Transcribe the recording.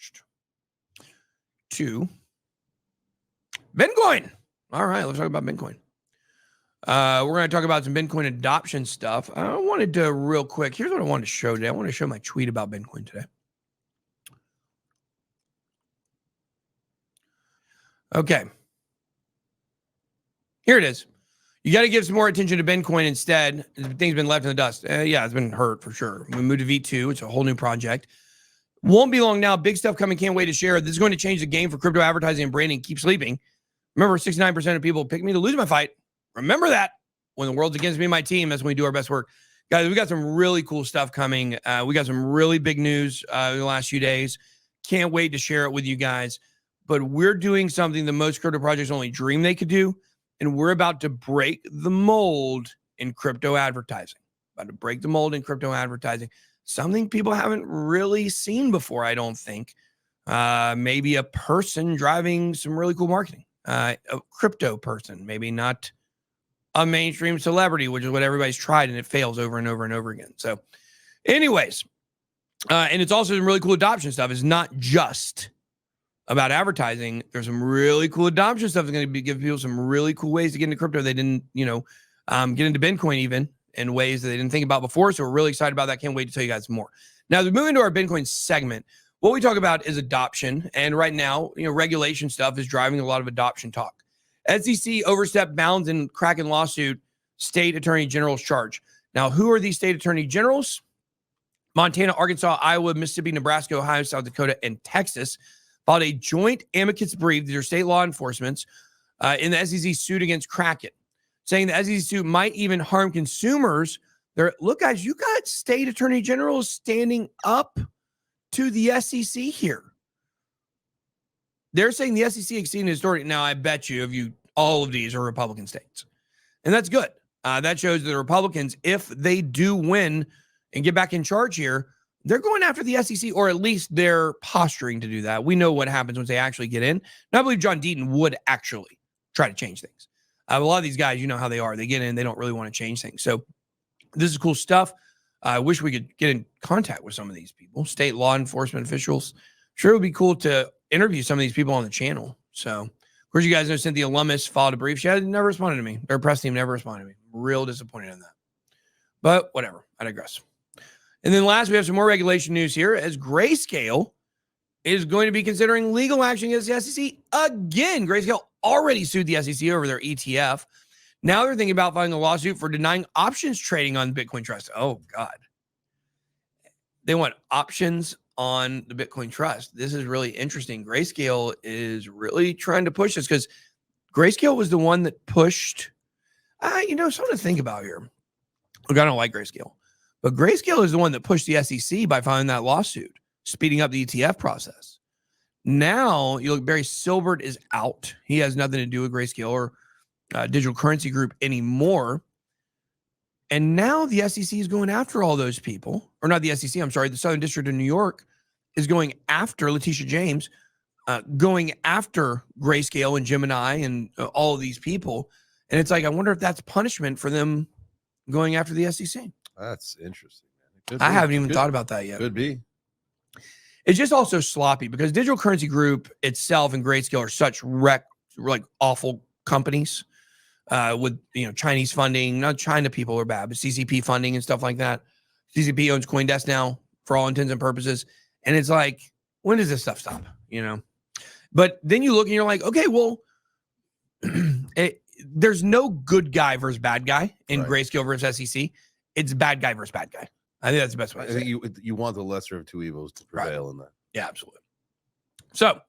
switched to Bitcoin. All right, let's talk about Bitcoin. We're going to talk about some Bitcoin adoption stuff. I wanted to real quick. Here's what I wanted to show today. I want to show my tweet about Bitcoin today. Okay. Here it is. You got to give some more attention to Bitcoin instead. The thing's been left in the dust. Yeah, it's been hurt for sure. We moved to V2. It's a whole new project. Won't be long now. Big stuff coming. Can't wait to share. This is going to change the game for crypto advertising and branding. Keep sleeping. Remember, 69% of people pick me to lose my fight. Remember that. When the world's against me and my team, that's when we do our best work. Guys, we got some really cool stuff coming. We got some really big news in the last few days. Can't wait to share it with you guys. But we're doing something that most crypto projects only dream they could do. And we're about to break the mold in crypto advertising. About to break the mold in crypto advertising. Something people haven't really seen before, I don't think. Maybe a person driving some really cool marketing. A crypto person, maybe not a mainstream celebrity, which is what everybody's tried, and it fails over and over and over again. So anyways, and it's also some really cool adoption stuff. It's not just about advertising. There's some really cool adoption stuff that's going to give people some really cool ways to get into crypto. They didn't, get into Bitcoin even in ways that they didn't think about before. So we're really excited about that. Can't wait to tell you guys more. Now, as we move into our Bitcoin segment, what we talk about is adoption. And right now, regulation stuff is driving a lot of adoption talk. SEC overstepped bounds in Kraken lawsuit, state attorney general's charge. Now, who are these state attorney generals? Montana, Arkansas, Iowa, Mississippi, Nebraska, Ohio, South Dakota, and Texas filed a joint amicus brief. These are state law enforcements in the SEC suit against Kraken, saying the SEC suit might even harm consumers. Look, guys, you got state attorney generals standing up to the SEC here. They're saying the SEC exceeded its authority. Now, I bet you all of these are Republican states. And that's good. That shows that the Republicans, if they do win and get back in charge here, they're going after the SEC, or at least they're posturing to do that. We know what happens once they actually get in. And I believe John Deaton would actually try to change things. A lot of these guys, you know how they are. They get in, they don't really want to change things. So this is cool stuff. I wish we could get in contact with some of these people, state law enforcement officials. Sure, it would be cool to interview some of these people on the channel. So, of course, you guys know Cynthia Lummis filed a brief. She never responded to me. Their press team never responded to me. Real disappointed in that. But whatever. I digress. And then last, we have some more regulation news here as Grayscale is going to be considering legal action against the SEC again. Grayscale already sued the SEC over their ETF. Now they're thinking about filing a lawsuit for denying options trading on Bitcoin Trust. Oh, God. They want options on the Bitcoin Trust. This is really interesting. Grayscale is really trying to push this because Grayscale was the one that pushed, something to think about here. Look, I don't like Grayscale, but Grayscale is the one that pushed the SEC by filing that lawsuit, speeding up the ETF process. Now, you look, Barry Silbert is out. He has nothing to do with Grayscale or Digital Currency Group anymore. And now the SEC is going after all those people, or not the SEC, I'm sorry, the Southern District of New York is going after Letitia James, going after Grayscale and Gemini and all of these people. And it's like, I wonder if that's punishment for them going after the SEC. That's interesting, man. I haven't even thought about that yet. Could be. It's just also sloppy because Digital Currency Group itself and Grayscale are such awful companies. With Chinese funding, not China people are bad, but CCP funding and stuff like that. CCP owns CoinDesk now for all intents and purposes. And it's like, when does this stuff stop? But then you look and you're like, okay, well, there's no good guy versus bad guy in Grayscale versus SEC. It's bad guy versus bad guy. I think that's the best way to say it. You want the lesser of two evils to prevail in that. Yeah, absolutely. So